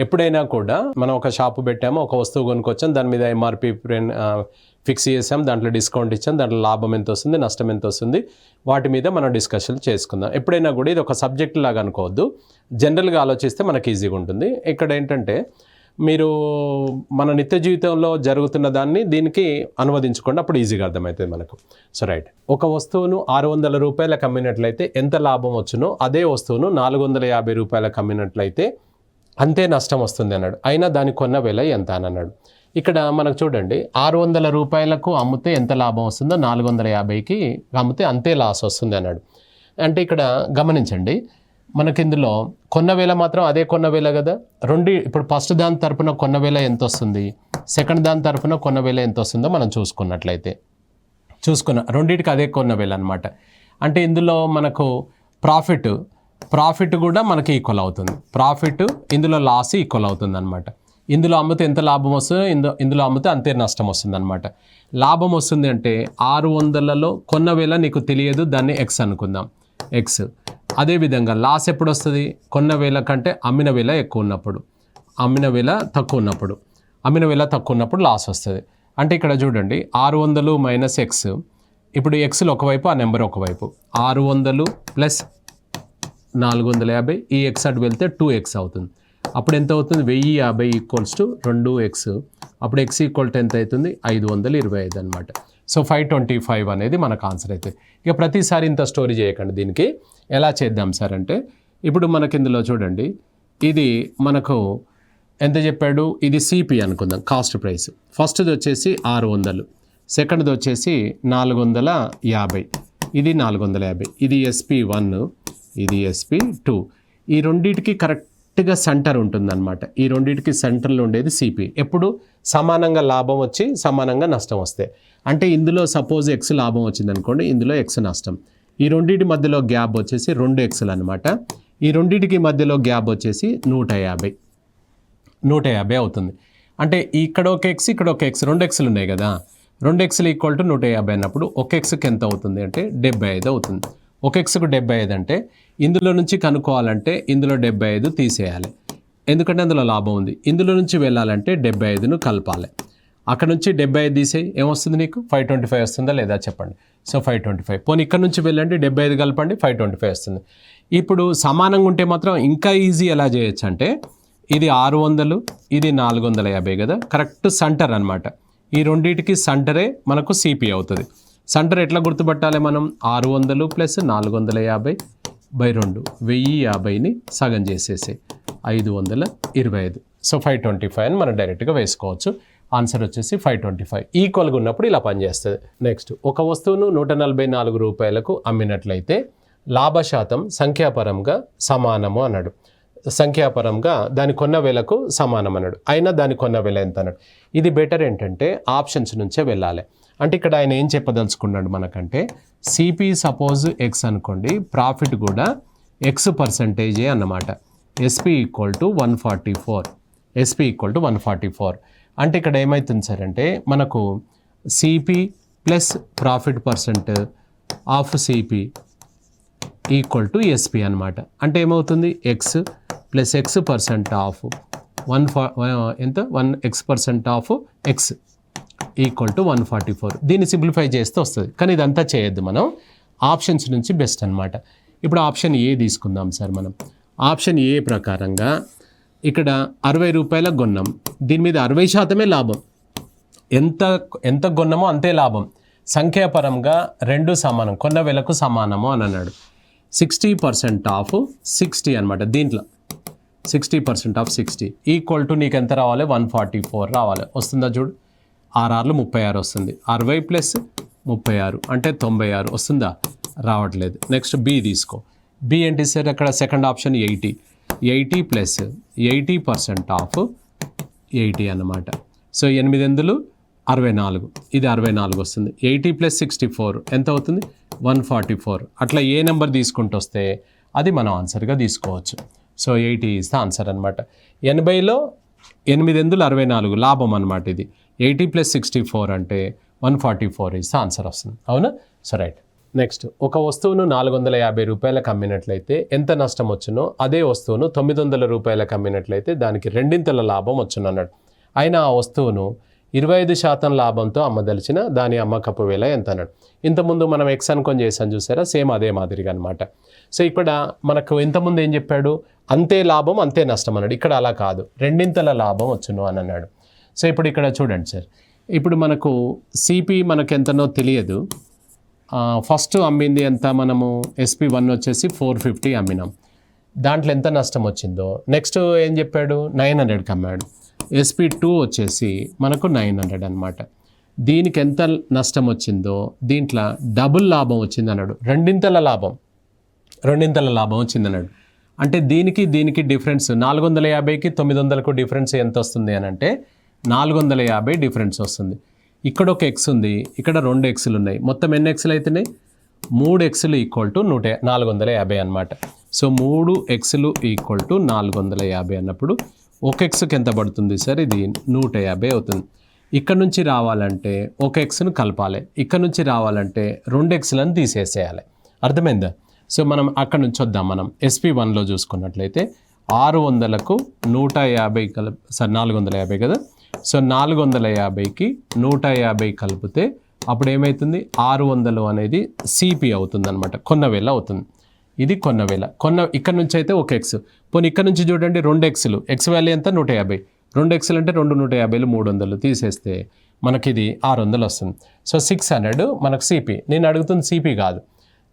ఎప్పుడైనా కూడా మనం ఒక షాపు పెట్టాము, ఒక వస్తువు కొనుక్కొచ్చాం, దాని మీద ఎంఆర్పి ఫిక్స్ చేసాం, దాంట్లో డిస్కౌంట్ ఇచ్చాం, దాంట్లో లాభం ఎంత వస్తుంది, నష్టం ఎంత వస్తుంది, వాటి మీద మనం డిస్కషన్ చేసుకుందాం. ఎప్పుడైనా కూడా ఇది ఒక సబ్జెక్ట్ లాగా అనుకోవద్దు, జనరల్గా ఆలోచిస్తే మనకి ఈజీగా ఉంటుంది. ఇక్కడ ఏంటంటే మీరు మన నిత్య జీవితంలో జరుగుతున్న దాన్ని దీనికి అనువదించుకోండి, అప్పుడు ఈజీగా అర్థమవుతుంది మనకు. సో రైట్, ఒక వస్తువును 600 రూపాయలకు అమ్మినట్లయితే ఎంత లాభం వచ్చునో అదే వస్తువును 450 రూపాయలకు అమ్మినట్లయితే అంతే నష్టం వస్తుంది అన్నాడు. అయినా దాని కొన్న వెల ఎంత అని అన్నాడు. ఇక్కడ మనకు చూడండి, 600 రూపాయలకు అమ్మితే ఎంత లాభం వస్తుందో 450కి అమ్మితే అంతే లాస్ వస్తుంది అన్నాడు. అంటే ఇక్కడ గమనించండి, మనకి ఇందులో కొన్న వేల మాత్రం అదే కొన్న వేల కదా. ఇప్పుడు ఫస్ట్ దాని తరపున కొన్న వేల ఎంత వస్తుంది, సెకండ్ దాని తరపున కొన్న వేల ఎంత వస్తుందో మనం చూసుకున్న రెండింటికి అదే కొన్న వేల అనమాట. అంటే ఇందులో మనకు ప్రాఫిట్ కూడా మనకి ఈక్వల్ అవుతుంది, ప్రాఫిట్ ఇందులో లాస్ ఈక్వల్ అవుతుంది అనమాట. ఇందులో అమ్మితే ఎంత లాభం వస్తుందో ఇందులో అమ్మితే అంతే నష్టం వస్తుంది అనమాట. లాభం వస్తుంది అంటే 600లలో కొన్న వేల నీకు తెలియదు, దాన్ని ఎక్స్ అనుకుందాం, ఎక్స్. అదేవిధంగా లాస్ ఎప్పుడు వస్తుంది, కొన్న వేల కంటే అమ్మిన వేల ఎక్కువ ఉన్నప్పుడు, అమ్మిన వేల తక్కువ ఉన్నప్పుడు లాస్ వస్తుంది. అంటే ఇక్కడ చూడండి, 600 మైనస్ ఎక్స్. ఇప్పుడు ఎక్స్లో ఒకవైపు, ఆ నెంబర్ ఒకవైపు, 600 ప్లస్ 450, ఈ ఎక్స్ అటు వెళ్తే 2x అవుతుంది. అప్పుడు ఎంత అవుతుంది, 1050 ఈక్వల్స్ టు 2x. అప్పుడు ఎక్స్ ఈక్వల్ టు ఎంత అవుతుంది, 525 అనమాట. సో 525 అనేది మనకు ఆన్సర్ అవుతుంది. ఇక ప్రతిసారి ఇంత స్టోరీ చేయకండి. దీనికి ఎలా చేద్దాం సార్ అంటే, ఇప్పుడు మనకి ఇందులో చూడండి, ఇది మనకు ఎంత చెప్పాడు, ఇది సిపి అనుకుందాం, కాస్ట్ ప్రైస్. ఫస్ట్ది వచ్చేసి 600, సెకండ్ది వచ్చేసి 450, ఇది 450, ఇది SP1, ఇది SP2. ఈ రెండింటికి కరెక్ట్గా సెంటర్ ఉంటుందన్నమాట. ఈ రెండింటికి సెంటర్లో ఉండేది సిపి. ఎప్పుడు సమానంగా లాభం వచ్చి సమానంగా నష్టం వస్తే, అంటే ఇందులో సపోజ్ ఎక్స్ లాభం వచ్చింది అనుకోండి, ఇందులో ఎక్స్ నష్టం. ఈ రెండింటి మధ్యలో గ్యాప్ వచ్చేసి 2xలు అనమాట. ఈ రెండింటికి మధ్యలో గ్యాప్ వచ్చేసి 150 అవుతుంది. అంటే ఇక్కడ ఒక ఎక్స్, ఇక్కడ ఒక ఎక్స్, 2xలు ఉన్నాయి కదా, 2xలు ఈక్వల్ టు 150 అన్నప్పుడు ఒక ఎక్స్కి ఎంత అవుతుంది అంటే 75 అవుతుంది. ఒక ఎక్స్కు 75 అంటే ఇందులో నుంచి కనుక్కోవాలంటే ఇందులో 75 తీసేయాలి, ఎందుకంటే అందులో లాభం ఉంది. ఇందులో నుంచి వెళ్ళాలంటే 75ను కలపాలి. అక్కడ నుంచి 75 తీసేయి, ఏమొస్తుంది నీకు, 525 వస్తుందా లేదా చెప్పండి. సో 525. పోనీ ఇక్కడ నుంచి వెళ్ళండి, 75 కలపండి, 525 వస్తుంది. ఇప్పుడు సమానంగా ఉంటే మాత్రం ఇంకా ఈజీ ఎలా చేయొచ్చు అంటే, ఇది 600, ఇది 450 కదా, కరెక్ట్ సెంటర్ అనమాట. ఈ రెండింటికి సెంటరే మనకు సిపి అవుతుంది. సెంటర్ ఎట్లా గుర్తుపట్టాలి మనం, 600 ప్లస్ 450/2, 1050ని సగం చేసేసి 525. సో 525 అని మనం డైరెక్ట్గా వేసుకోవచ్చు. ఆన్సర్ వచ్చేసి 525. ఈక్వల్గా ఉన్నప్పుడు ఇలా పనిచేస్తుంది. నెక్స్ట్, ఒక వస్తువును 144 రూపాయలకు అమ్మినట్లయితే లాభశాతం సంఖ్యాపరంగా సమానము అన్నాడు. సంఖ్యాపరంగా దాని కొన్న వేలకు సమానం అన్నాడు. అయినా దాని కొన్న వేల ఎంత అన్నాడు. ఇది బెటర్ ఏంటంటే ఆప్షన్స్ నుంచే వెళ్ళాలి. అంటే ఇక్కడ ఆయన ఏం చెప్పదలుచుకున్నాడు మనకంటే, సిపి సపోజ్ ఎక్స్ అనుకోండి, ప్రాఫిట్ కూడా ఎక్స్ పర్సంటేజే అన్నమాట. SP equal to 144. అంటే ఇక్కడ ఏమవుతుంది సార్ అంటే, మనకు CP plus profit percent of CP equal to SP అనమాట. అంటే ఏమవుతుంది, X plus X percent of 1x% of X equal to 144. దీన్ని సింప్లిఫై చేస్తే వస్తుంది, కానీ ఇదంతా చేయొద్దు మనం. ఆప్షన్స్ నుంచి బెస్ట్ అనమాట. ఇప్పుడు ఆప్షన్ ఏ తీసుకుందాం సార్ మనం. ఆప్షన్ ఏ ప్రకారంగా ఇక్కడ 60 రూపాయలకు కొన్నాం, దీని మీద 60% లాభం. ఎంత కొన్నామో అంతే లాభం. సంఖ్యాపరంగా రెండు సమానం, కొన్న వేలకు సమానము అని అన్నాడు. 60% ఆఫ్ 60 అనమాట. దీంట్లో 60% ఆఫ్ 60 ఈక్వల్ టు నీకు ఎంత రావాలి, 144 రావాలి. వస్తుందా చూడు, 6 36 వస్తుంది. 60 ప్లస్ 36 అంటే 96 వస్తుందా, రావట్లేదు. నెక్స్ట్ బి తీసుకో. బి ఏంటి సార్, అక్కడ సెకండ్ ఆప్షన్ 80 ప్లస్ 80% ఆఫ్ 80 అన్నమాట. సో 8 64, ఇది 64 వస్తుంది. 80 ప్లస్ 64 ఎంత అవుతుంది, 144. అట్లా ఏ నెంబర్ తీసుకుంటూ వస్తే అది మనం ఆన్సర్గా తీసుకోవచ్చు. సో 80 ఈజ్ ద ఆన్సర్ అనమాట. 80లో 8 64 లాభం అనమాట ఇది. 80 ప్లస్ 64 అంటే 144 ఈజ్ ద ఆన్సర్ వస్తుంది. అవునా? So right. నెక్స్ట్ ఒక వస్తువును 450 రూపాయలకు అమ్మినట్లయితే ఎంత నష్టం వచ్చునో అదే వస్తువును 900 రూపాయలకు అమ్మినట్లయితే దానికి రెండింతల లాభం వచ్చును అన్నాడు. అయినా ఆ వస్తువును 25% లాభంతో అమ్మదలిచిన దాని అమ్మకపు వేల ఎంత అన్నాడు. ఇంతకుముందు మనం ఎక్స్ అనుకొని చేసాను చూసారా, సేమ్ అదే మాదిరిగా అనమాట. సో ఇక్కడ మనకు ఇంతకుముందు ఏం చెప్పాడు, అంతే లాభం అంతే నష్టం అన్నాడు. ఇక్కడ అలా కాదు, రెండింతల లాభం వచ్చును అని అన్నాడు. సో ఇప్పుడు ఇక్కడ చూడండి సార్, ఇప్పుడు మనకు సిపి మనకు ఎంతనో తెలియదు. ఫస్ట్ అమ్మింది ఎంత, మనము SP1 వచ్చేసి 450 అమ్మినాం, దాంట్లో ఎంత నష్టం వచ్చిందో. నెక్స్ట్ ఏం చెప్పాడు, 900కి అమ్మాడు. SP2 వచ్చేసి మనకు 900 అనమాట. దీనికి ఎంత నష్టం వచ్చిందో దీంట్లో డబుల్ లాభం వచ్చింది అన్నాడు, రెండింతల లాభం వచ్చింది అన్నాడు. అంటే దీనికి డిఫరెన్స్ 450కి 900కు డిఫరెన్స్ ఎంత వస్తుంది అని అంటే 450 డిఫరెన్స్ వస్తుంది. ఇక్కడ ఒక ఎక్స్ ఉంది, ఇక్కడ 2 ఎక్స్లు ఉన్నాయి, మొత్తం ఎన్ని ఎక్స్లు అవుతున్నాయి, 3 ఎక్స్లు ఈక్వల్ టు 450 అనమాట. సో 3 ఎక్స్లు ఈక్వల్ టు 450 అన్నప్పుడు ఒక ఎక్స్కి ఎంత పడుతుంది సార్, ఇది 150 అవుతుంది. ఇక్కడ నుంచి రావాలంటే ఒక ఎక్స్ను కలపాలి, ఇక్కడ నుంచి రావాలంటే 2 ఎక్స్లను తీసేసేయాలి. అర్థమైందా? సో మనం అక్కడ నుంచి వద్దాం. మనం SP1లో చూసుకున్నట్లయితే 600కు 150 450 కదా. సో 450కి 150 కలిపితే అప్పుడు ఏమవుతుంది, 600 అనేది సిపి అవుతుంది అనమాట, కొన్న వేల అవుతుంది. ఇది కొన్న వేల. ఇక్కడ నుంచి అయితే ఒక ఎక్స్, పోనీ ఇక్కడ నుంచి చూడండి 2 ఎక్స్లు, ఎక్స్ వాల్యూ ఎంత 150, 2 ఎక్స్లు అంటే 2 150 300 తీసేస్తే మనకి ఇది 600 వస్తుంది. సో 600 మనకు సిపి. నేను అడుగుతుంది సిపి కాదు,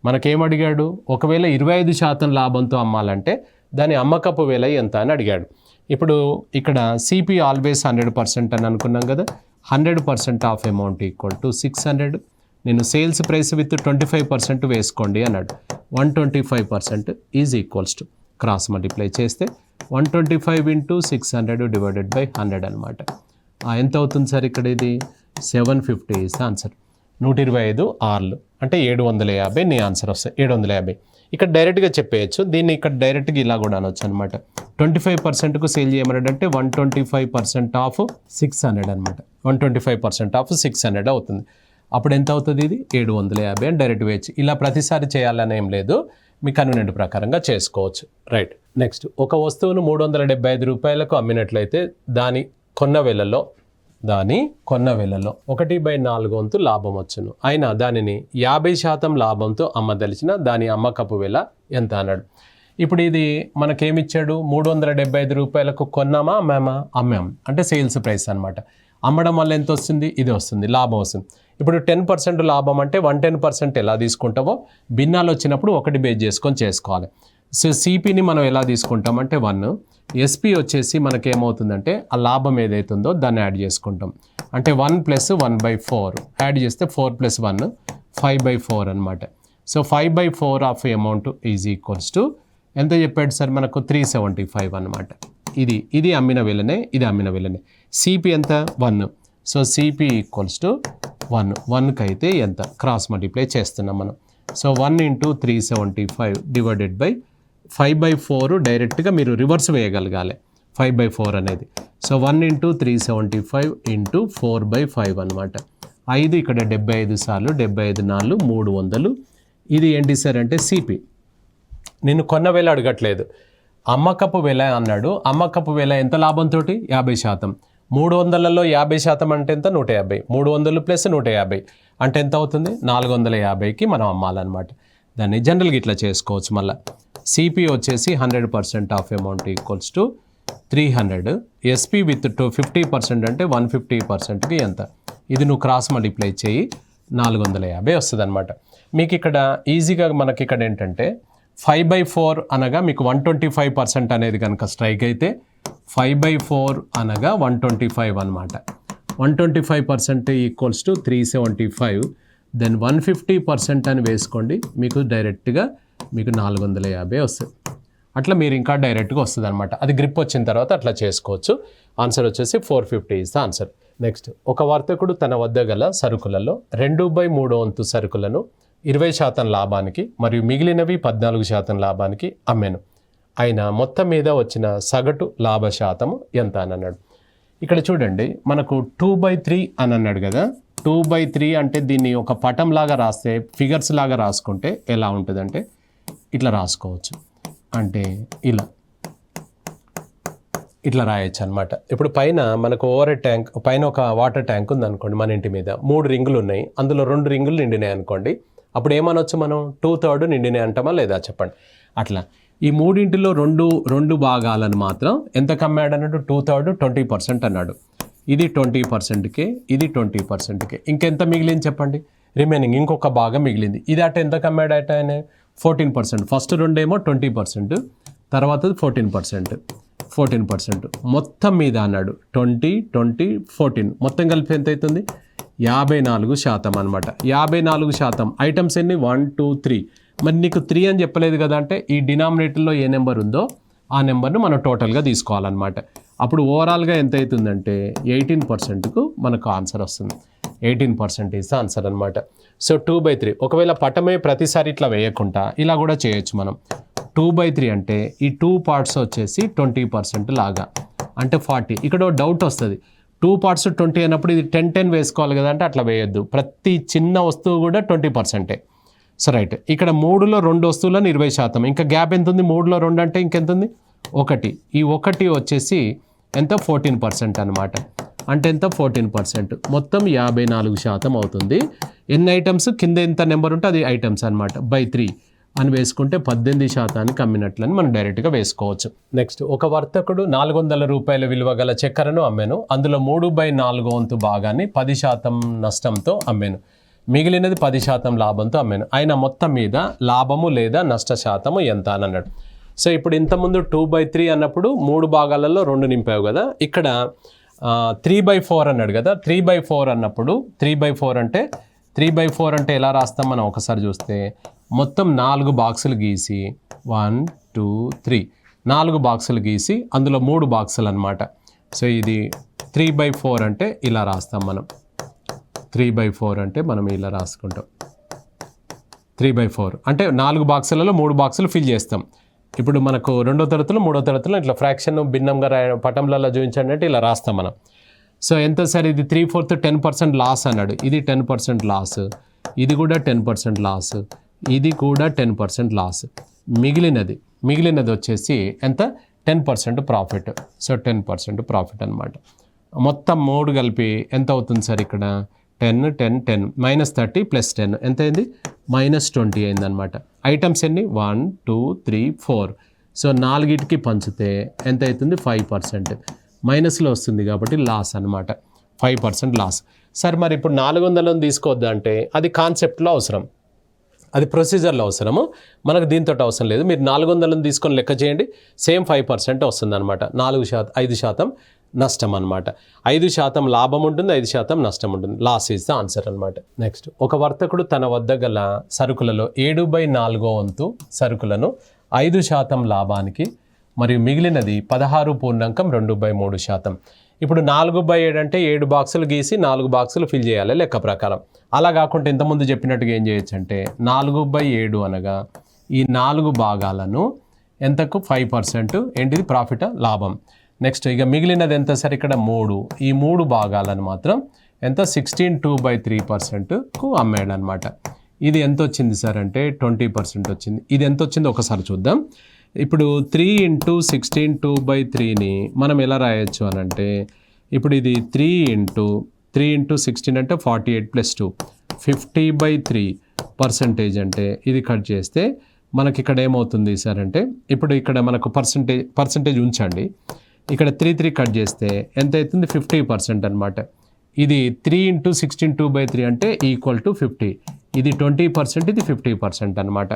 మనకేం అడిగాడు, ఒకవేళ 25% లాభంతో అమ్మాలంటే దాని అమ్మకపు వేల ఎంత అని అడిగాడు. ఇప్పుడు ఇక్కడ సిపి ఆల్వేస్ 100% అని అనుకున్నాం కదా, 100% ఆఫ్ అమౌంట్ ఈక్వల్ టు 600. నేను సేల్స్ ప్రైస్ విత్ 25% వేసుకోండి అన్నాడు. 125% is equals to cross multiply చేస్తే 125 ఇంటూ 600 డివైడెడ్ బై 100 అనమాట. ఎంత అవుతుంది సార్ ఇక్కడ, ఇది 750 ఇస్ ఆన్సర్. 125 ఆర్లు అంటే 750 నీ ఆన్సర్ వస్తాయి, 750. ఇక్కడ డైరెక్ట్గా చెప్పేయచ్చు, దీన్ని ఇక్కడ డైరెక్ట్గా ఇలా కూడా అనొచ్చు అనమాట. 25%కు సేల్ చేయమన్నాడంటే 125% ఆఫ్ 600 అనమాట. 125% ఆఫ్ 600 అవుతుంది. అప్పుడు ఎంత అవుతుంది, ఇది 750 అని డైరెక్ట్ వేయచ్చు. ఇలా ప్రతిసారి చేయాలని ఏం లేదు, మీ కన్వీనియంట్ ప్రకారంగా చేసుకోవచ్చు. రైట్. నెక్స్ట్ ఒక వస్తువును 375 రూపాయలకు అమ్మినట్లయితే దాని కొన్న వేలలో 1/4 వంతు లాభం వచ్చును. అయినా దానిని 50% లాభంతో అమ్మదలిచిన దాని అమ్మకపు వేల ఎంత అన్నాడు. ఇప్పుడు ఇది మనకేమిచ్చాడు, 375 రూపాయలకు కొన్నామా అమ్మాం అంటే సేల్స్ ప్రైస్ అనమాట. అమ్మడం వల్ల ఎంత వస్తుంది, ఇది వస్తుంది, లాభం వస్తుంది. ఇప్పుడు 10% లాభం అంటే 110% ఎలా తీసుకుంటావో భిన్నాలు వచ్చినప్పుడు 1 బేస్ చేసుకొని చేసుకోవాలి. సో సిపిని మనం ఎలా తీసుకుంటామంటే 1, ఎస్పి వచ్చేసి మనకేమవుతుందంటే ఆ లాభం ఏదైతుందో దాన్ని యాడ్ చేసుకుంటాం. అంటే 1 + 1/4 యాడ్ చేస్తే 4 + 1 5/4 అనమాట. So 5/4 of amount is equals to ఎంత చెప్పాడు సార్ మనకు, 375 అనమాట. ఇది అమ్మిన వేలనే, ఇది అమ్మిన వేలనే. సిపి ఎంత, 1. సో సిపి ఈక్వల్స్ టు 1కి అయితే ఎంత, క్రాస్ మల్టిప్లై చేస్తున్నాం మనం. సో 1 ఇంటూ 375 డివైడెడ్ బై 5/4 డైరెక్ట్గా మీరు రివర్స్ వేయగలగాలి 5/4 అనేది. సో 1 ఇంటూ 375 ఇంటూ 4/5 అనమాట. 5 ఇక్కడ 75 సార్లు, 75 4 300. ఇది ఏంటి సార్ అంటే సిపి. నేను కొన్న వేల అడగట్లేదు, అమ్మకపు వేల అన్నాడు. అమ్మకపు వేల ఎంత లాభంతో, 50%. 300లలో 50% అంటే ఎంత, 150. 300 + 150 అంటే ఎంత అవుతుంది, 450కి మనం అమ్మాలన్నమాట. దాన్ని జనరల్గా ఇట్లా చేసుకోవచ్చు. మళ్ళీ సిపి వచ్చేసి 100% of amount equals to 300. SP with 50% అంటే 150%కి ఎంత, ఇది నువ్వు క్రాస్ మల్టిప్లై చేయి 450 వస్తుంది అనమాట. మీకు ఇక్కడ ఈజీగా మనకి ఇక్కడ ఏంటంటే 5/4 అనగా మీకు 125% అనేది కనుక స్ట్రైక్ అయితే 5/4 అనగా 125 అనమాట. 125% ఈక్వల్స్ టు 375. దెన్ 150% అని వేసుకోండి, మీకు డైరెక్ట్గా మీకు 450 వస్తుంది. అట్లా మీరు ఇంకా డైరెక్ట్గా వస్తుంది అనమాట. అది గ్రిప్ వచ్చిన తర్వాత అట్లా చేసుకోవచ్చు. ఆన్సర్ వచ్చేసి 450 ఇస్ ద ఆన్సర్. నెక్స్ట్ ఒక వర్తకుడు తన వద్ద గల సరుకులలో 2/3 వంతు సరుకులను 20% లాభానికి మరియు మిగిలినవి 14% లాభానికి అమ్మాను. అయినా మొత్తం మీద వచ్చిన సగటు లాభ శాతము ఎంత అని అన్నాడు. ఇక్కడ చూడండి మనకు 2/3 అని అన్నాడు కదా, 2/3 అంటే దీన్ని ఒక పటంలాగా రాస్తే ఫిగర్స్ లాగా రాసుకుంటే ఎలా ఉంటుందంటే ఇట్లా రాసుకోవచ్చు. అంటే ఇట్లా రాయొచ్చు అనమాట. ఇప్పుడు పైన మనకు ఓవర్ ట్యాంక్ పైన ఒక వాటర్ ట్యాంక్ ఉంది అనుకోండి, మన ఇంటి మీద 3 రింగులు ఉన్నాయి, అందులో 2 రింగులు నిండినాయి అనుకోండి. అప్పుడు ఏమనొచ్చు మనం 2/3 నిండినాయి అంటామా లేదా చెప్పండి. అట్లా ఈ మూడింటిలో రెండు భాగాలను మాత్రం ఎంత కమ్మాడు అన్నట్టు 2/3 20% అన్నాడు. ఇది 20%కే, ఇది 20%కే. ఇంకెంత మిగిలింది చెప్పండి, రిమైనింగ్ ఇంకొక భాగం మిగిలింది. ఇది అట ఎంత కమ్మాడు అట ఆయన 14%. ఫస్ట్ రెండేమో 20%, తర్వాత 14%. మొత్తం మీద అన్నాడు 20, 20, 14 మొత్తం కలిపి ఎంత అవుతుంది 54% అనమాట. 54% ఐటమ్స్ ఎన్ని 1, 2, 3. మరి నీకు 3 అని చెప్పలేదు కదా అంటే ఈ డినామినేటర్లో ఏ నెంబర్ ఉందో ఆ నెంబర్ను మనం టోటల్గా తీసుకోవాలన్నమాట. అప్పుడు ఓవరాల్గా ఎంత అవుతుందంటే 18%కు మనకు ఆన్సర్ వస్తుంది. 18% ఈజ్ ఆన్సర్ అనమాట. సో 2/3. ఒకవేళ పటమే ప్రతిసారి ఇట్లా వేయకుండా ఇలా కూడా చేయొచ్చు మనం. 2/3 అంటే ఈ 2 పార్ట్స్ వచ్చేసి 20% లాగా అంటే 40. ఇక్కడ డౌట్ వస్తుంది, 2 పార్ట్స్ 20 అయినప్పుడు ఇది 10 వేసుకోవాలి కదా అంటే అట్లా వేయొద్దు. ప్రతి చిన్న వస్తువు కూడా 20%. సో రైట్, ఇక్కడ 3లో 2 వస్తువులను 20%. ఇంకా గ్యాప్ ఎంత ఉంది 3లో 2 అంటే ఇంకెంత ఉంది 1. ఈ 1 వచ్చేసి ఎంత 14% అనమాట. అంటే ఎంత 14%, మొత్తం 54% అవుతుంది. ఎన్ని ఐటమ్స్ కింద ఎంత నెంబర్ ఉంటే అది ఐటమ్స్ అనమాట. 3 అని వేసుకుంటే 18% అమ్మినట్లని మనం డైరెక్ట్గా వేసుకోవచ్చు. నెక్స్ట్, ఒక వర్తకుడు 400 రూపాయల విలువ గల చక్కెరను అమ్మాను. అందులో 3/4 వంతు భాగాన్ని 10% నష్టంతో అమ్మాను. మిగిలినది 10% లాభంతో అమ్మాను. ఆయన మొత్తం మీద లాభము లేదా నష్ట శాతము ఎంత అని అన్నాడు. సో ఇప్పుడు ఇంతకుముందు 2/3 అన్నప్పుడు 3 భాగాలలో 2 నింపావు కదా, ఇక్కడ 3/4 అన్నాడు కదా. 3/4 అన్నప్పుడు 3/4 అంటే ఎలా రాస్తాం మనం ఒకసారి చూస్తే, మొత్తం 4 బాక్సులు గీసి 1, 2, 3 4 బాక్సులు గీసి అందులో 3 బాక్సులు అనమాట. సో ఇది 3/4 అంటే ఇలా రాస్తాం మనం. 3/4 అంటే మనం ఇలా రాసుకుంటాం. 3/4 అంటే 4 బాక్సులలో 3 బాక్సులు ఫిల్ చేస్తాం. ఇప్పుడు మనకు 2వ తరగతిలో 3వ తరగతిలో ఇట్లా ఫ్రాక్షన్ భిన్నంగా పటంలలో చూపించండి అంటే ఇలా రాస్తాం మనం. సో ఎంత సార్ ఇది 3/4 10% లాస్ అన్నాడు. ఇది 10% లాస్, ఇది కూడా 10% లాస్, ఇది కూడా 10% లాస్. మిగిలినది వచ్చేసి ఎంత 10% ప్రాఫిట్. సో 10% ప్రాఫిట్ అనమాట. మొత్తం 3 కలిపి ఎంత అవుతుంది సార్ ఇక్కడ 10, 10, 10 -30 + 10 ఎంత అయింది -20 అయింది అనమాట. ఐటమ్స్ ఎన్ని 1, 2, 3, 4. సో 4కి పంచితే ఎంత అవుతుంది 5%. మైనస్లో వస్తుంది కాబట్టి లాస్ అనమాట, 5% లాస్. సార్ మరి ఇప్పుడు 400 తీసుకోవద్దా అంటే అది కాన్సెప్ట్లో అవసరం, అది ప్రొసీజర్లో అవసరము, మనకు దీంతో అవసరం లేదు. మీరు 400 తీసుకొని లెక్క చేయండి, సేమ్ 5% వస్తుంది అనమాట. 5% నష్టం అనమాట. 5% లాభం ఉంటుంది, 5% నష్టం ఉంటుంది. లాస్ ఈజ్ ద ఆన్సర్ అనమాట. నెక్స్ట్, ఒక వర్తకుడు తన వద్ద గల సరుకులలో 7/4 వంతు సరుకులను 5% లాభానికి మరియు మిగిలినది 16.23%. ఇప్పుడు 4/7 అంటే 7 బాక్సులు గీసి 4 బాక్సులు ఫిల్ చేయాలి లెక్క ప్రకారం. అలా కాకుండా ఇంతకుముందు చెప్పినట్టుగా ఏం చేయొచ్చు అంటే 4/7 అనగా ఈ 4 భాగాలను ఎంతకు 5% ఏంటిది ప్రాఫిట్ లాభం. నెక్స్ట్ ఇక మిగిలినది ఎంత సార్ ఇక్కడ 3. ఈ 3 భాగాలను మాత్రం ఎంత 16/2/3%కు అమ్మాడు అనమాట. ఇది ఎంత వచ్చింది సార్ అంటే 20% వచ్చింది. ఇది ఎంత వచ్చిందో ఒకసారి చూద్దాం. ఇప్పుడు 3 × 16/2/3ని మనం ఎలా రాయొచ్చు అని అంటే, ఇప్పుడు ఇది 3 × 16 అంటే 48 + 2 50/3% అంటే ఇది కట్ చేస్తే మనకి ఇక్కడ ఏమవుతుంది సార్ అంటే, ఇప్పుడు ఇక్కడ మనకు పర్సంటేజ్ ఉంచండి, ఇక్కడ 3 కట్ చేస్తే ఎంత అవుతుంది 50% అనమాట. ఇది 3 × 16/2/3 అంటే = 50. ఇది 20%, ఇది 50% అనమాట.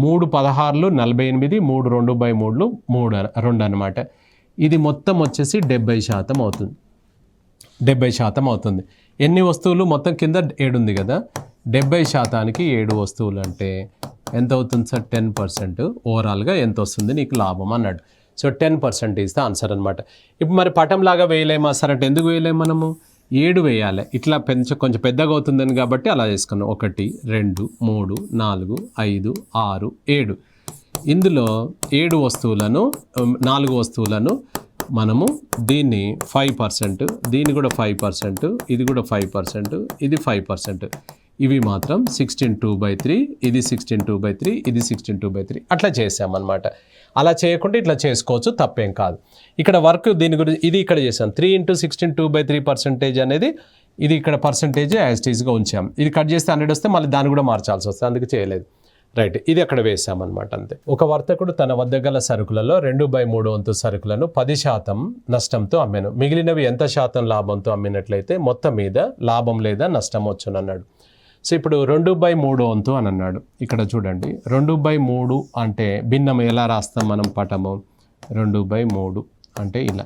3 16లు 48, 3 2/3 2 అనమాట. ఇది మొత్తం వచ్చేసి 70% అవుతుంది. 70% అవుతుంది. ఎన్ని వస్తువులు మొత్తం కింద 7 ఉంది కదా, 70%కి 7 వస్తువులు అంటే ఎంత అవుతుంది సార్ 10%. ఓవరాల్గా ఎంత వస్తుంది నీకు లాభం అన్నాడు. సో 10% ఈజ్ ద ఆన్సర్ అనమాట. ఇప్పుడు మరి పటంలాగా వేయలేమా సార్ అంటే ఎందుకు వేయలేము, మనము 7 వేయాలి. ఇట్లా కొంచెం పెద్దగా అవుతుందని కాబట్టి అలా చేసుకున్నాం. 1, 2, 3, 4, 5, 6, 7. ఇందులో 7 వస్తువులను 4 వస్తువులను మనము దీన్ని 5%, దీన్ని కూడా 5%, ఇది కూడా 5%, ఇది 5%. ఇవి మాత్రం 16/2/3, ఇది 16/2/3, ఇది 16/2/3 అట్లా చేసామన్నమాట. అలా చేయకుండా ఇట్లా చేసుకోవచ్చు, తప్పేం కాదు. ఇక్కడ వర్క్ దీని గురించి ఇది ఇక్కడ చేసాం. 3 × 16/2/3% అనేది ఇది ఇక్కడ పర్సంటేజ్ యాజ్ ఇట్ ఈస్గా ఉంచాం. ఇది కట్ చేస్తే 100 వస్తే మళ్ళీ దాన్ని కూడా మార్చాల్సి వస్తుంది, అందుకు చేయలేదు. రైట్, ఇది అక్కడ వేసామన్నమాట అంతే. ఒక వర్తకుడు తన వద్ద గల సరుకులలో 2/3 వంతు సరుకులను 10% నష్టంతో అమ్మాను. మిగిలినవి ఎంత శాతం లాభంతో అమ్మినట్లయితే మొత్తం మీద లాభం లేదా నష్టం వచ్చునన్నాడు. సో ఇప్పుడు 2/3 వంతు అని అన్నాడు. ఇక్కడ చూడండి, 2/3 అంటే భిన్నం ఎలా రాస్తాం మనం పటము? 2/3 అంటే ఇలా,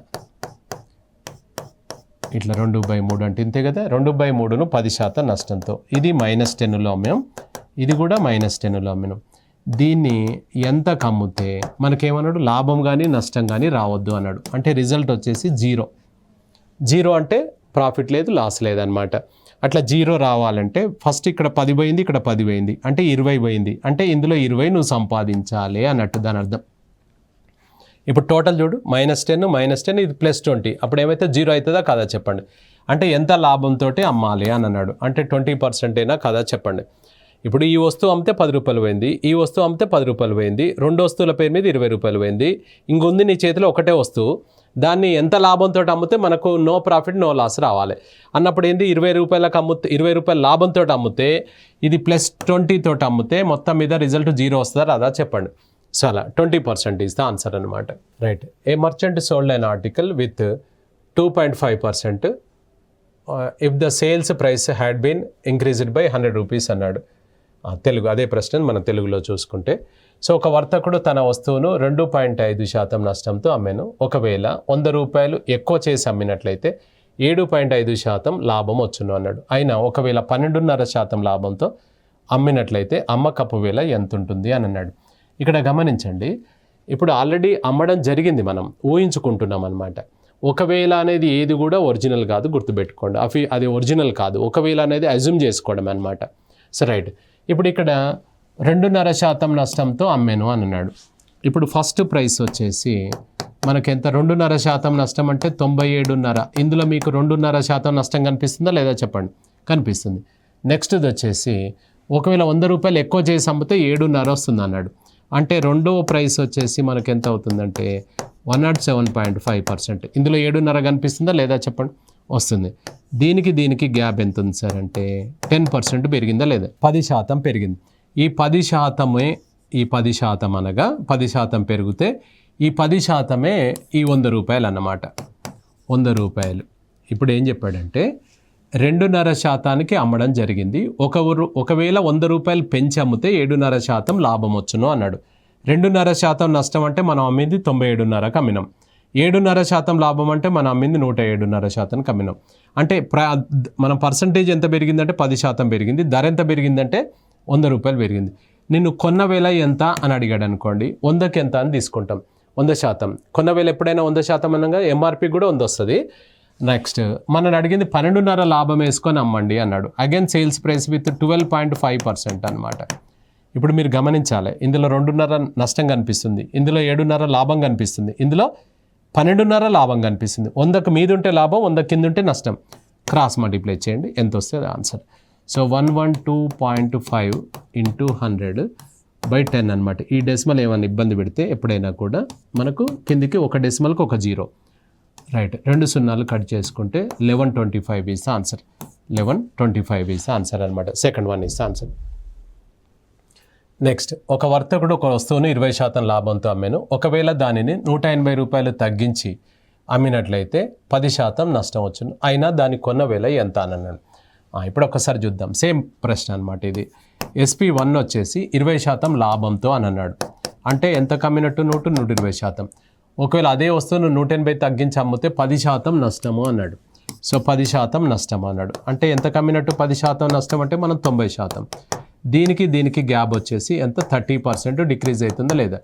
ఇట్లా 2/3 అంటే ఇంతే కదా. 2/3ను 10% నష్టంతో, ఇది -10లో అమ్మాం, ఇది కూడా -10లో అమ్మినాం. దీన్ని ఎంత కమ్మితే మనకేమన్నాడు? లాభం కానీ నష్టం కానీ రావద్దు అన్నాడు. అంటే రిజల్ట్ వచ్చేసి 0 అంటే ప్రాఫిట్ లేదు, లాస్ లేదనమాట. అట్లా 0 రావాలంటే ఫస్ట్ ఇక్కడ 10 పోయింది, ఇక్కడ 10 పోయింది, అంటే 20 పోయింది. అంటే ఇందులో 20 నువ్వు సంపాదించాలి అన్నట్టు దాని అర్థం. ఇప్పుడు టోటల్ చూడు, -10 ఇది +20, అప్పుడు ఏమైతే 0 అవుతుందా కదా చెప్పండి. అంటే ఎంత లాభంతో అమ్మాలి అని అన్నాడు. అంటే 20% అయినా కదా చెప్పండి. ఇప్పుడు ఈ వస్తువు అమ్మితే 10 రూపాయలు పోయింది, ఈ వస్తువు అమ్మితే 10 రూపాయలు పోయింది, 2 వస్తువుల పేరు మీద 20 రూపాయలు పోయింది. ఇంకొంది నీ చేతిలో ఒకటే వస్తువు, దాన్ని ఎంత లాభంతో అమ్మితే మనకు నో ప్రాఫిట్ నో లాస్ రావాలి అన్నప్పుడు ఏంది? 20 రూపాయలకు అమ్మితే 20 రూపాయల లాభంతో అమ్మితే ఇది +20 తోటి అమ్మితే మొత్తం మీద రిజల్ట్ 0 వస్తుందా రాదా చెప్పండి. సో అలా 20% ఈజ్ ద ఆన్సర్ అనమాట. Right, a merchant sold an article with 2.5% if the sales price had been increased by 100 rupees అన్నాడు. తెలుగు అదే ప్రశ్న మన తెలుగులో చూసుకుంటే, సో ఒక వర్తకుడు తన వస్తువును 2.5% నష్టంతో అమ్మాను. ఒకవేళ 100 రూపాయలు ఎక్కువ చేసి అమ్మినట్లయితే 7.5% లాభం వచ్చును అన్నాడు. అయినా ఒకవేళ 12.5% లాభంతో అమ్మినట్లయితే అమ్మకపు వేల ఎంత ఉంటుంది అని అన్నాడు. ఇక్కడ గమనించండి, ఇప్పుడు ఆల్రెడీ అమ్మడం జరిగింది, మనం ఊహించుకుంటున్నాం అనమాట. ఒకవేళ అనేది ఏది కూడా ఒరిజినల్ కాదు, గుర్తుపెట్టుకోండి. అది ఒరిజినల్ కాదు, ఒకవేళ అనేది అజ్యూమ్ చేసుకోవడం అనమాట. సో రైట్, ఇప్పుడు ఇక్కడ 2.5% నష్టంతో అమ్మాను అని అన్నాడు. ఇప్పుడు ఫస్ట్ ప్రైస్ వచ్చేసి మనకెంత? 2.5% నష్టం అంటే 97.5. ఇందులో మీకు 2.5% నష్టం కనిపిస్తుందా లేదా చెప్పండి? కనిపిస్తుంది. నెక్స్ట్ది వచ్చేసి ఒకవేళ 100 రూపాయలు ఎక్కువ చేసి అమ్మితే 7.5 వస్తుంది అన్నాడు. అంటే రెండవ ప్రైస్ వచ్చేసి మనకి ఎంత అవుతుందంటే 107.5%. ఇందులో 7.5 కనిపిస్తుందా లేదా చెప్పండి? వస్తుంది. దీనికి గ్యాప్ ఎంత ఉంది సార్ అంటే 10% పెరిగిందా లేదా? 10% పెరిగింది. ఈ 10% అనగా 10% పెరిగితే ఈ 10% ఈ 100 రూపాయలు అన్నమాట. 100 రూపాయలు ఇప్పుడు ఏం చెప్పాడంటే 2.5% అమ్మడం జరిగింది. ఒకవేళ 100 రూపాయలు పెంచి అమ్మితే 7.5% లాభం వచ్చును అన్నాడు. 2.5% నష్టం అంటే మనం అమ్మింది 97.5కి అమ్మినాం. 7.5% లాభం అంటే మనం అమ్మింది 107.5%కి అమ్మినాం. అంటే మన పర్సంటేజ్ ఎంత పెరిగిందంటే 10% పెరిగింది. ధర ఎంత పెరిగిందంటే 100 రూపాయలు పెరిగింది. నిన్ను కొన్న వేల ఎంత అని అడిగాడు అనుకోండి, 100కి ఎంత అని తీసుకుంటాం. 100%. కొన్న వేల ఎప్పుడైనా 100% అనగా ఎంఆర్పి కూడా 100 వస్తుంది. నెక్స్ట్ మనని అడిగింది 12.5 లాభం వేసుకొని అమ్మండి అన్నాడు. అగైన్ సేల్స్ ప్రైస్ విత్ 12.5% అనమాట. ఇప్పుడు మీరు గమనించాలి, ఇందులో 2.5 నష్టం కనిపిస్తుంది, ఇందులో 7.5 లాభం కనిపిస్తుంది, ఇందులో 12.5 లాభం కనిపిస్తుంది. 100కి మీద ఉంటే లాభం, 100 కింద ఉంటే నష్టం. క్రాస్ మల్టిప్లై చేయండి, ఎంత వస్తుంది ఆన్సర్. సో 112.5 × 100/10 అనమాట. ఈ డెసిమల్ ఏమైనా ఇబ్బంది పెడితే ఎప్పుడైనా కూడా మనకు కిందికి ఒక డెసిమల్కి ఒక 0. రైట్, 2 సున్నాలు కట్ చేసుకుంటే 1125 ఈజ్ ఆన్సర్. 1125 ఈజ్ ఆన్సర్ అనమాట. Second one is answer. Next, ఒక వర్తకుడు ఒక వస్తువును 20% లాభంతో అమ్మాను. ఒకవేళ దానిని 180 రూపాయలు తగ్గించి అమ్మినట్లయితే 10% నష్టం వచ్చును. అయినా దాని కొన్న వేల ఎంత అని అన్నాడు. ఇప్పుడు ఒకసారి చూద్దాం, సేమ్ ప్రశ్న అనమాట ఇది. SP1 వచ్చేసి 20% లాభంతో అని అన్నాడు. అంటే ఎంత కమ్మినట్టు? 120%. ఒకవేళ అదే వస్తువును 180 తగ్గించి అమ్మితే 10% నష్టము అన్నాడు. సో 10% నష్టము అన్నాడు. అంటే ఎంత కమ్మినట్టు? 10% నష్టం అంటే మనం 90%. దీనికి గ్యాప్ వచ్చేసి ఎంత? 30% డిక్రీజ్ అవుతుందా లేదా?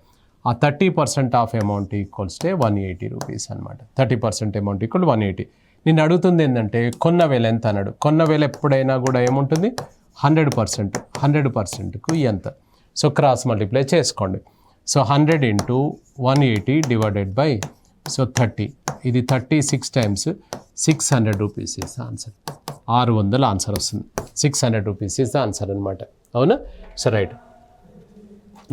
ఆ 30% ఆఫ్ అమౌంట్ ఈక్వల్స్ టే 180 రూపీస్ అనమాట. 30% అమౌంట్ ఈక్వల్ 180. నేను అడుగుతుంది ఏంటంటే కొన్న వేల ఎంత అన్నాడు. కొన్న వేల ఎప్పుడైనా కూడా ఏముంటుంది? 100%. 100%కు ఎంత? సో క్రాస్ మల్టిప్లై చేసుకోండి. సో 100 × 180 / సో 30, ఇది 36 times 600 rupees is answer. 600 answer వస్తుంది. 600 రూపీస్ ఇస్ ఆన్సర్ అనమాట. అవునా? So right.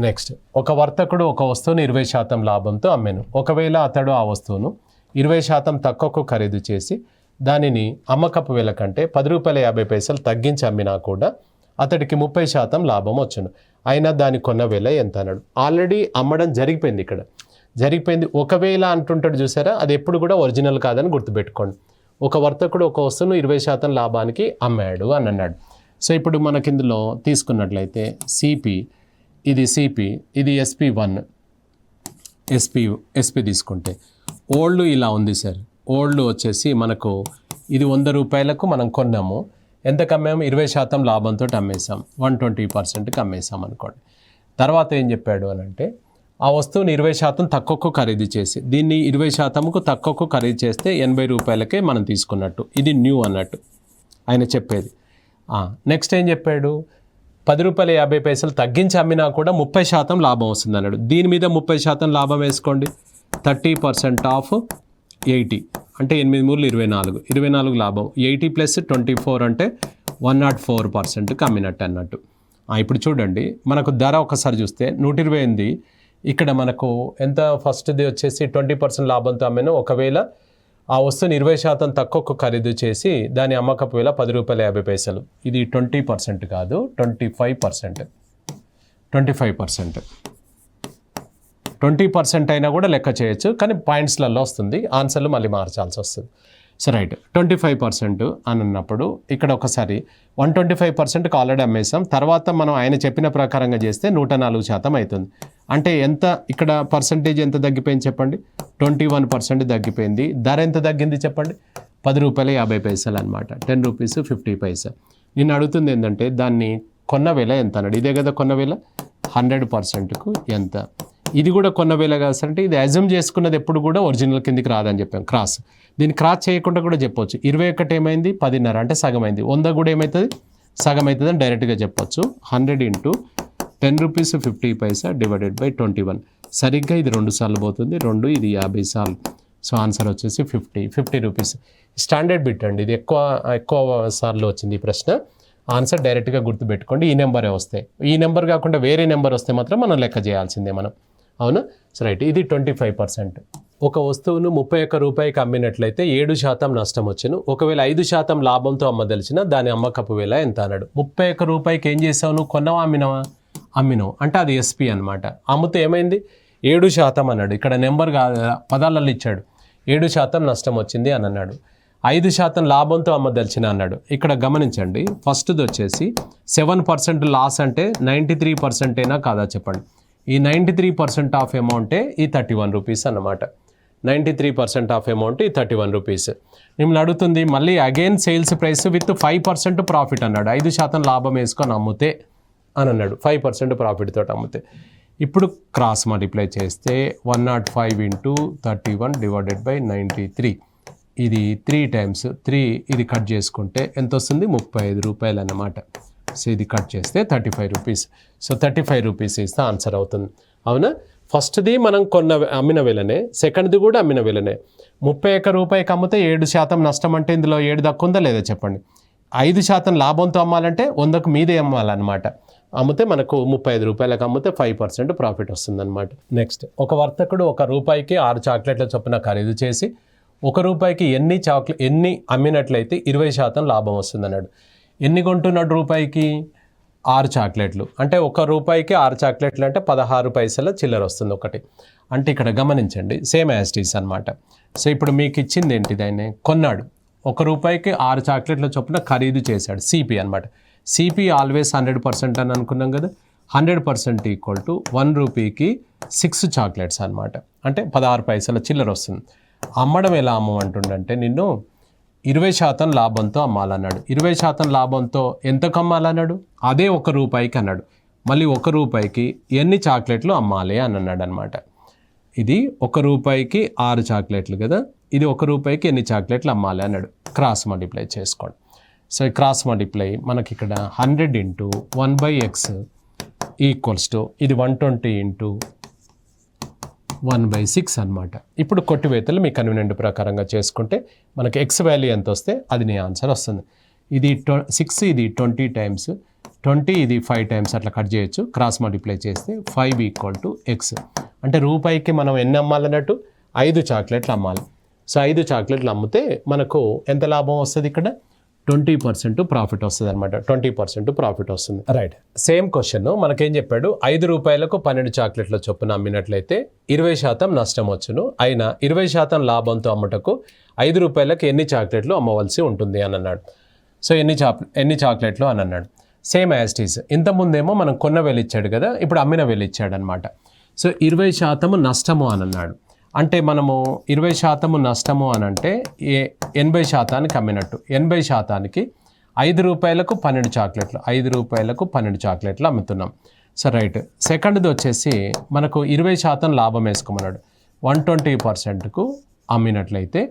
నెక్స్ట్, ఒక వర్తకుడు ఒక వస్తువును 20% లాభంతో అమ్మాను. ఒకవేళ అతడు ఆ వస్తువును 20% తక్కువకు ఖరీదు చేసి దానిని అమ్మకపు వేల కంటే ₹10.50 తగ్గించి అమ్మినా కూడా అతడికి 30% లాభం వచ్చును. అయినా దాని కొన్న వేల ఎంత అన్నాడు. ఆల్రెడీ అమ్మడం జరిగిపోయింది. ఇక్కడ జరిగిపోయింది. ఒకవేళ అంటుంటాడు చూసారా, అది ఎప్పుడు కూడా ఒరిజినల్ కాదని గుర్తుపెట్టుకోండి. ఒక వర్తకుడు ఒక వస్తువును 20% లాభానికి అమ్మాడు అని అన్నాడు. సో ఇప్పుడు మనకి ఇందులో తీసుకున్నట్లయితే సిపి, ఇది సిపి, ఇది SP1, ఎస్పి తీసుకుంటే ఓల్డ్ ఇలా ఉంది సార్. ఓల్డ్ వచ్చేసి మనకు ఇది 100 రూపాయలకు మనం కొన్నాము. ఎంతకు అమ్మాము? 20% లాభంతో అమ్మేసాం. 120%కి అమ్మేసాం అనుకోండి. తర్వాత ఏం చెప్పాడు అని అంటే, ఆ వస్తువుని 20% తక్కువకు ఖరీదు చేసి, దీన్ని 20%కు తక్కువకు ఖరీదు చేస్తే 80 రూపాయలకే మనం తీసుకున్నట్టు. ఇది న్యూ అన్నట్టు ఆయన చెప్పేది. నెక్స్ట్ ఏం చెప్పాడు? ₹10.50 తగ్గించి అమ్మినా కూడా 30% లాభం వస్తుంది అన్నాడు. దీని మీద 30% లాభం వేసుకోండి. 30% ఆఫ్ 80 అంటే 8 మూడు 24, 24 లాభం. 80 + 24 అంటే 104%కి అమ్మినట్టు అన్నట్టు. ఇప్పుడు చూడండి, మనకు ధర ఒకసారి చూస్తే 128. ఇక్కడ మనకు ఎంత? ఫస్ట్ది వచ్చేసి 20% లాభంతో అమ్మాను. ఒకవేళ ఆ వస్తువుని 20% తక్కువకు ఖరీదు చేసి దాని అమ్మకపు వేల ₹10.50. ఇది 20% కాదు, 25%. 20% అయినా కూడా లెక్క చేయొచ్చు, కానీ పాయింట్స్లలో వస్తుంది. ఆన్సర్లు మళ్ళీ మార్చాల్సి వస్తుంది. సో రైట్, 25% అని అన్నప్పుడు ఇక్కడ ఒకసారి 125%కి ఆల్రెడీ అమ్మేసాం. తర్వాత మనం ఆయన చెప్పిన ప్రకారంగా చేస్తే 104% అవుతుంది. అంటే ఎంత ఇక్కడ పర్సంటేజ్ ఎంత తగ్గిపోయింది చెప్పండి? 21% తగ్గిపోయింది. ధర ఎంత తగ్గింది చెప్పండి? ₹10.50 అనమాట. 10 రూపీస్ 50 పైసా. నేను అడుగుతుంది ఏంటంటే, దాన్ని కొన్న వేల ఎంత అన్నాడు. ఇదే కదా కొన్న వేల. 100%కు ఎంత? ఇది కూడా కొన్న వేల కాదు అంటే, ఇది అజ్యూమ్ చేసుకున్నది ఎప్పుడు కూడా ఒరిజినల్ కిందికి రాదని చెప్పాం. క్రాస్, దీన్ని క్రాస్ చేయకుండా కూడా చెప్పొచ్చు. 21 ఏమైంది? 10.5 అంటే సగం అయింది. 100 కూడా ఏమవుతుంది? సగం అవుతుంది అని డైరెక్ట్గా చెప్పొచ్చు. 100 × 10 రూపీస్ 50 పైసా డివైడెడ్ బై 21. సరిగ్గా ఇది 2 సార్లు పోతుంది. 2, ఇది 50 సార్లు. సో ఆన్సర్ వచ్చేసి 50 రూపీస్. స్టాండర్డ్ బిట్ అండి ఇది. ఎక్కువ సార్లు వచ్చింది ఈ ప్రశ్న. ఆన్సర్ డైరెక్ట్గా గుర్తుపెట్టుకోండి. ఈ నెంబరే వస్తాయి. ఈ నెంబర్ కాకుండా వేరే నెంబర్ వస్తే మాత్రం మనం లెక్క చేయాల్సిందే మనం. అవునా? సో రైట్, ఇది 25%. ఒక వస్తువును 31 రూపాయికి అమ్మినట్లయితే 7% నష్టం వచ్చును. ఒకవేళ 5% లాభంతో అమ్మదలిచిన దాని అమ్మకపు వేల ఎంత అన్నాడు. 31 రూపాయికి ఏం చేసావు నువ్వు? కొన్నావా అమ్మినావా? అమ్మినావు అంటే అది SP అనమాట. అమ్మితే ఏమైంది? 7% అన్నాడు. ఇక్కడ నెంబర్ కాదు, పదాలలో ఇచ్చాడు. 7% నష్టం వచ్చింది అని అన్నాడు. 5% లాభంతో అమ్మదలిచిన అన్నాడు. ఇక్కడ గమనించండి, ఫస్ట్ది వచ్చేసి 7% లాస్ అంటే 93% అయినా కాదా చెప్పండి. ఈ 93% ఆఫ్ అమౌంటే ఈ 31 రూపీస్ అన్నమాట. 93% ఆఫ్ అమౌంట్ ఈ 31 రూపీస్. మిమ్మల్ని అడుగుతుంది మళ్ళీ again sales price with 5% profit అన్నాడు. 5% లాభం వేసుకొని అమ్మితే అని అన్నాడు. 5% ప్రాఫిట్ తోటి అమ్మితే. ఇప్పుడు క్రాస్ మల్టిప్లై చేస్తే 105 × 31 డివైడెడ్ బై 93. ఇది 3 టైమ్స్ 3, ఇది కట్ చేసుకుంటే ఎంత వస్తుంది? 35 రూపాయలు అన్నమాట. సో ఇది కట్ చేస్తే 35 రూపీస్. సో 35 రూపీస్ ఇస్తే ఆన్సర్ అవుతుంది. అవునా? ఫస్ట్ది మనం అమ్మిన వేలనే, సెకండ్ది కూడా అమ్మిన వేలనే. 31 రూపాయికి అమ్మితే 7% నష్టం అంటే ఇందులో 7 దక్కుందా లేదా చెప్పండి. 5% లాభంతో అమ్మాలంటే 100కు మీదే అమ్మాలన్నమాట. అమ్మితే మనకు 35 రూపాయలకు అమ్మితే 5% ప్రాఫిట్ వస్తుందన్నమాట. నెక్స్ట్, ఒక వర్తకుడు ₹1కి 6 చాక్లెట్ల చొప్పున ఖరీదు చేసి ₹1కి ఎన్ని అమ్మినట్లయితే 20% లాభం వస్తుందన్నాడు. ఎన్ని కొంటున్నాడు రూపాయికి? 6 చాక్లెట్లు. అంటే ₹1కి 6 చాక్లెట్లు అంటే 16 పైసల చిల్లర వస్తుంది ఒకటి. అంటే ఇక్కడ గమనించండి, సేమ్ యాజ్ ఇట్ ఈస్ అనమాట. సో ఇప్పుడు మీకు ఇచ్చింది ఏంటిది? ఆయన కొన్నాడు. ₹1కి 6 చాక్లెట్ల చొప్పున ఖరీదు చేశాడు. సిపి అనమాట. సిపి ఆల్వేస్ 100% అని అనుకున్నాం కదా. 100% ఈక్వల్ టు ₹1కి 6 చాక్లెట్స్ అనమాట. అంటే 16 పైసల చిల్లర వస్తుంది. అమ్మడం ఎలా అమ్మంటుండంటే, నిన్ను 20% లాభంతో అమ్మాలన్నాడు. 20% లాభంతో ఎంతకు అమ్మాలన్నాడు? అదే ₹1కి అన్నాడు. మళ్ళీ ₹1కి ఎన్ని చాక్లెట్లు అమ్మాలి అని అన్నాడు అనమాట. ఇది ₹1కి 6 చాక్లెట్లు కదా. ఇది ₹1కి ఎన్ని చాక్లెట్లు అమ్మాలి అన్నాడు. క్రాస్ మల్టిప్లై చేసుకోండి. సో ఈ క్రాస్ మల్టిప్లై మనకి ఇక్కడ 100 × 1/x ఈక్వల్స్ టు ఇది 120 × 1/6 అనమాట. ఇప్పుడు కొట్టివేతలు మీ కన్వీనియంట్ ప్రకారంగా చేసుకుంటే మనకి ఎక్స్ వాల్యూ ఎంత వస్తే అది నీ ఆన్సర్ వస్తుంది. ఇది 6, ఇది 20 టైమ్స్ 20, ఇది 5 టైమ్స్ అట్లా కట్ చేయొచ్చు. క్రాస్ మల్టిప్లై చేస్తే 5 = x. అంటే రూపాయికి మనం ఎన్ని అమ్మాలన్నట్టు 5 చాక్లెట్లు అమ్మాలి. సో 5 చాక్లెట్లు అమ్మితే మనకు ఎంత లాభం వస్తుంది? ఇక్కడ 20% ప్రాఫిట్ వస్తుంది అనమాట. 20% ప్రాఫిట్ వస్తుంది. రైట్, సేమ్ క్వశ్చన్ మనకేం చెప్పాడు, 5 రూపాయలకు 12 చాక్లెట్ల చొప్పున అమ్మినట్లయితే 20% నష్టం వచ్చును, అయినా 20% లాభంతో అమ్ముటకు 5 రూపాయలకు ఎన్ని చాక్లెట్లు అమ్మవలసి ఉంటుంది అని అన్నాడు. సో ఎన్ని చాక్లెట్లు అని అన్నాడు. Same as it is. ఇంతకుముందేమో మనం కొన్న వేలు ఇచ్చాడు కదా, ఇప్పుడు అమ్మిన వేలు ఇచ్చాడు అనమాట. సో 20% నష్టము అని అన్నాడు. అంటే మనము 20% నష్టము అని అంటే 80% అమ్మినట్టు. 80%కి 5 రూపాయలకు 12 చాక్లెట్లు, 5 రూపాయలకు 12 చాక్లెట్లు అమ్ముతున్నాం. సో రైట్, సెకండ్ది వచ్చేసి మనకు 20% లాభం వేసుకోమన్నాడు. 120%కు అమ్మినట్లయితే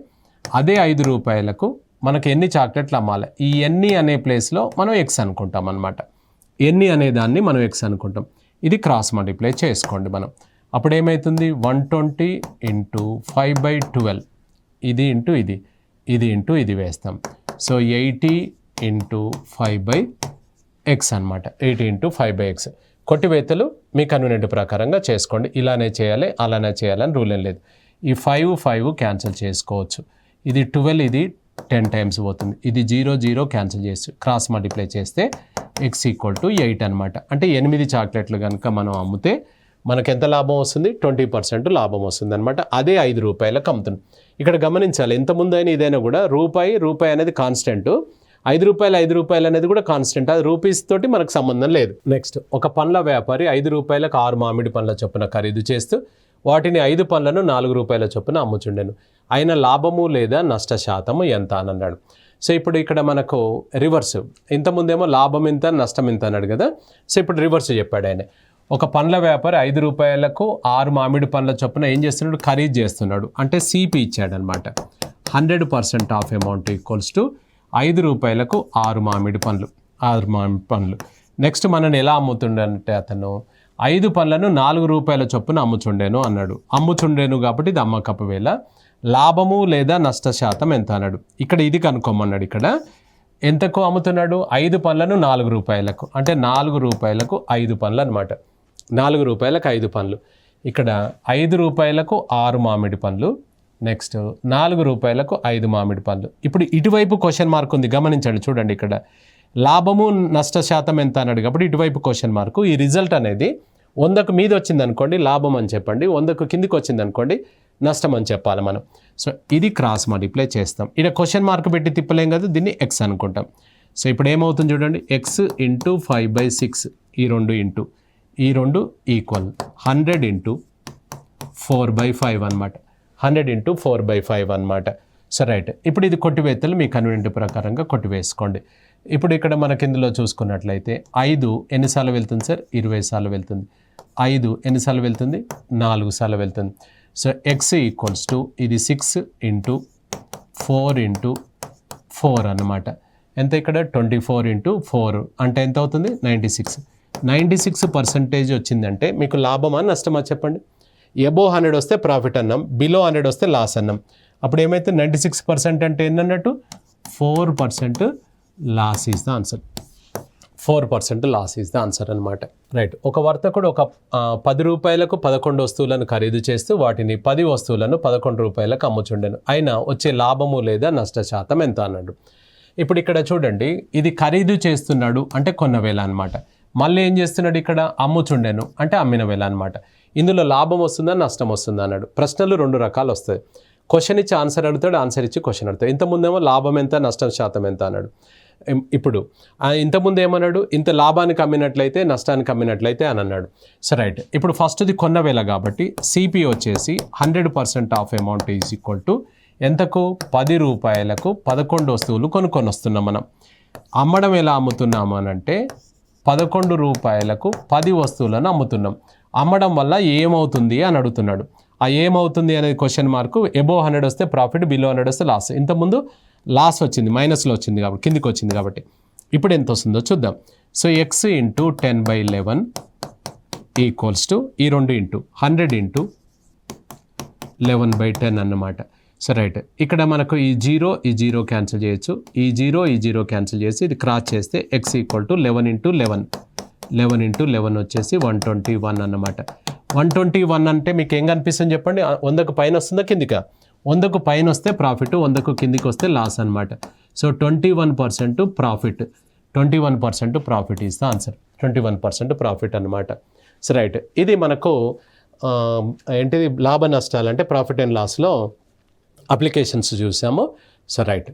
అదే 5 రూపాయలకు మనకు ఎన్ని చాక్లెట్లు అమ్మాలి? ఈ ఎన్ని అనే ప్లేస్లో మనం ఎక్స్ అనుకుంటాం అనమాట. ఎన్ని అనే దాన్ని మనం ఎక్స్ అనుకుంటాం. ఇది క్రాస్ మల్టిప్లై చేసుకోండి మనం. అప్పుడు ఏమవుతుంది? 120 × 5/12, ఇది ఇంటూ ఇది, ఇది ఇంటూ ఇది వేస్తాం. సో 80 × 5/x అనమాట. 80 × 5/x. కొట్టివేతలు మీ కన్వీనియంట్ ప్రకారంగా చేసుకోండి. ఇలానే చేయాలి, అలానే చేయాలని రూల్ ఏం లేదు. ఈ 5 క్యాన్సిల్ చేసుకోవచ్చు. ఇది 12, ఇది 10 టైమ్స్ పోతుంది. ఇది 0 క్యాన్సిల్ చేసి క్రాస్ మల్టిప్లై చేస్తే x = 8 అనమాట. అంటే 8 చాక్లెట్లు కనుక మనం అమ్మితే మనకు ఎంత లాభం వస్తుంది? 20% లాభం వస్తుంది అనమాట. అదే 5 రూపాయలకు అమ్ముతుంది. ఇక్కడ గమనించాలి, ఎంతముందు అయినా ఇదైనా కూడా రూపాయి అనేది కాన్స్టెంట్, 5 రూపాయలు అనేది కూడా కాన్స్టెంట్. అది రూపీస్ తోటి మనకు సంబంధం లేదు. నెక్స్ట్, ఒక పండ్ల వ్యాపారి 5 రూపాయలకు 6 మామిడి పండ్ల చొప్పున ఖరీదు చేస్తూ వాటిని 5 పండ్లను 4 రూపాయల చొప్పున అమ్ముచుండెను. అయిన లాభము లేదా నష్ట శాతము ఎంత అని అన్నాడు. సో ఇప్పుడు ఇక్కడ మనకు రివర్స్. ఇంతకుముందేమో లాభం ఎంత, నష్టం ఎంత అన్నాడు కదా. సో ఇప్పుడు రివర్స్ చెప్పాడు ఆయన. ఒక పండ్ల వ్యాపారి 5 రూపాయలకు 6 మామిడి పండ్ల చొప్పున ఏం చేస్తున్నాడు? ఖరీదు చేస్తున్నాడు. అంటే సిపి ఇచ్చాడు అనమాట. 100% ఆఫ్ అమౌంట్ = 5 రూపాయలకు 6 మామిడి పండ్లు. నెక్స్ట్ మనం ఎలా అమ్ముతుండంటే అతను 5 పండ్లను 4 రూపాయల చొప్పున అమ్ముచుండేను అన్నాడు. అమ్ముచుండేను కాబట్టి ఇది అమ్మకపు వేళ. లాభము లేదా నష్ట శాతం ఎంత అన్నాడు. ఇక్కడ ఇది కనుక్కోమన్నాడు. ఇక్కడ ఎంతకు అమ్ముతున్నాడు? 5 పండ్లను 4 రూపాయలకు, అంటే 4 రూపాయలకు 5 పండ్లు అనమాట. 4 రూపాయలకు 5 పండ్లు. ఇక్కడ 5 రూపాయలకు 6 మామిడి పండ్లు. నెక్స్ట్ 4 రూపాయలకు 5 మామిడి పండ్లు. ఇప్పుడు ఇటువైపు క్వశ్చన్ మార్క్ ఉంది, గమనించండి. చూడండి, ఇక్కడ లాభము నష్ట శాతం ఎంత అన్నాడు కాబట్టి ఇటువైపు క్వశ్చన్ మార్కు. ఈ రిజల్ట్ అనేది 100కు మీద వచ్చింది అనుకోండి లాభం అని చెప్పండి, 100కు కిందికి వచ్చింది అనుకోండి నష్టం అని చెప్పాలి మనం. సో ఇది క్రాస్ మల్టిప్లై చేస్తాం. ఇక్కడ క్వశ్చన్ మార్క్ పెట్టి తిప్పలేం కదా, దీన్ని ఎక్స్ అనుకుంటాం. సో ఇప్పుడు ఏమవుతుంది చూడండి, x × 5/6, ఈ 2 ఈక్వల్ 100 × 4/5 అనమాట. 100 × 4/5 అనమాట. సో రైట్, ఇప్పుడు ఇది కొట్టివేతలు మీ కన్వీనియంట్ ప్రకారంగా కొట్టివేసుకోండి. ఇప్పుడు ఇక్కడ మనకి ఇందులో చూసుకున్నట్లయితే 5 ఎన్నిసార్లు వెళ్తుంది సార్? 20 సార్లు వెళ్తుంది. 5 ఎన్నిసార్లు వెళ్తుంది? 4 సార్లు వెళ్తుంది. సో x = ఇది 6 × 4 × 4 అన్నమాట. ఎంత ఇక్కడ? 24 × 4 అంటే ఎంత అవుతుంది? 96% వచ్చిందంటే మీకు లాభమా నష్టమా చెప్పండి? ఎబోవ్ 100 వస్తే ప్రాఫిట్ అన్నాం, బిలో 100 వస్తే లాస్ అన్నాం. అప్పుడు ఏమైతే 96% అంటే ఏంటన్నట్టు? 4% loss is the answer. 4% loss is the answer అనమాట. రైట్, ఒక వర్తకుడు ఒక 10 రూపాయలకు 11 వస్తువులను ఖరీదు చేస్తూ వాటిని 10 వస్తువులను 11 రూపాయలకు అమ్ముచుండెను. అయినా వచ్చే లాభము లేదా నష్ట శాతం ఎంత అన్నాడు. ఇప్పుడు ఇక్కడ చూడండి, ఇది ఖరీదు చేస్తున్నాడు అంటే కొన్న వేళ అనమాట. మళ్ళీ ఏం చేస్తున్నాడు ఇక్కడ? అమ్ముచుండెను అంటే అమ్మిన వేళ అనమాట. ఇందులో లాభం వస్తుందా నష్టం వస్తుందా అన్నాడు. ప్రశ్నలు 2 రకాలు వస్తాయి. క్వశ్చన్ ఇచ్చి ఆన్సర్ అడుగుతాడు, ఆన్సర్ ఇచ్చి క్వశ్చన్ అడుగుతాడు. ఇంతకుముందేమో లాభం ఎంత, నష్టం శాతం ఎంత అన్నాడు. ఇప్పుడు ఇంతకుముందు ఏమన్నాడు? ఇంత లాభానికి అమ్మినట్లయితే నష్టానికి అమ్మినట్లయితే అని అన్నాడు. సో రైట్, ఇప్పుడు ఫస్ట్ది కొన్న వేళ కాబట్టి సిపి వచ్చేసి 100% ఆఫ్ అమౌంట్ = ఎంతకు? 10 రూపాయలకు 11 వస్తువులు కొనుక్కొని వస్తున్నాం మనం. అమ్మడం ఎలా అమ్ముతున్నాము అని అంటే 11 రూపాయలకు 10 వస్తువులను అమ్ముతున్నాం. అమ్మడం వల్ల ఏమవుతుంది అని అడుగుతున్నాడు. ఆ ఏమవుతుంది అనేది క్వశ్చన్ మార్కు. ఎబోవ్ 100 వస్తే ప్రాఫిట్, బిలో 100 వస్తే లాస్. ఇంతకుముందు లాస్ వచ్చింది, మైనస్లో వచ్చింది కాబట్టి, కిందికి వచ్చింది కాబట్టి. ఇప్పుడు ఎంత వస్తుందో చూద్దాం. సో x × 10/11 = ఈ 2 × 100 × 11/10 అన్నమాట. సో రైట్, ఇక్కడ మనకు ఈ జీరో క్యాన్సిల్ చేయొచ్చు, ఈ జీరో క్యాన్సిల్ చేసి ఇది క్రాస్ చేస్తే x = 11 × 11 వచ్చేసి 121 అన్నమాట. 121 అంటే మీకు ఏం కనిపిస్తుంది చెప్పండి? 100కు పైన వస్తుందా కిందికా? 100కు పైన వస్తే ప్రాఫిట్, 100కు కిందికి వస్తే లాస్ అనమాట. So 21% profit, 21% profit is the answer. 21% profit అనమాట. సో రైట్, ఇది మనకు ఏంటిది లాభ నష్టాలు అంటే ప్రాఫిట్ అండ్ లాస్లో అప్లికేషన్స్ చూసాము. So right.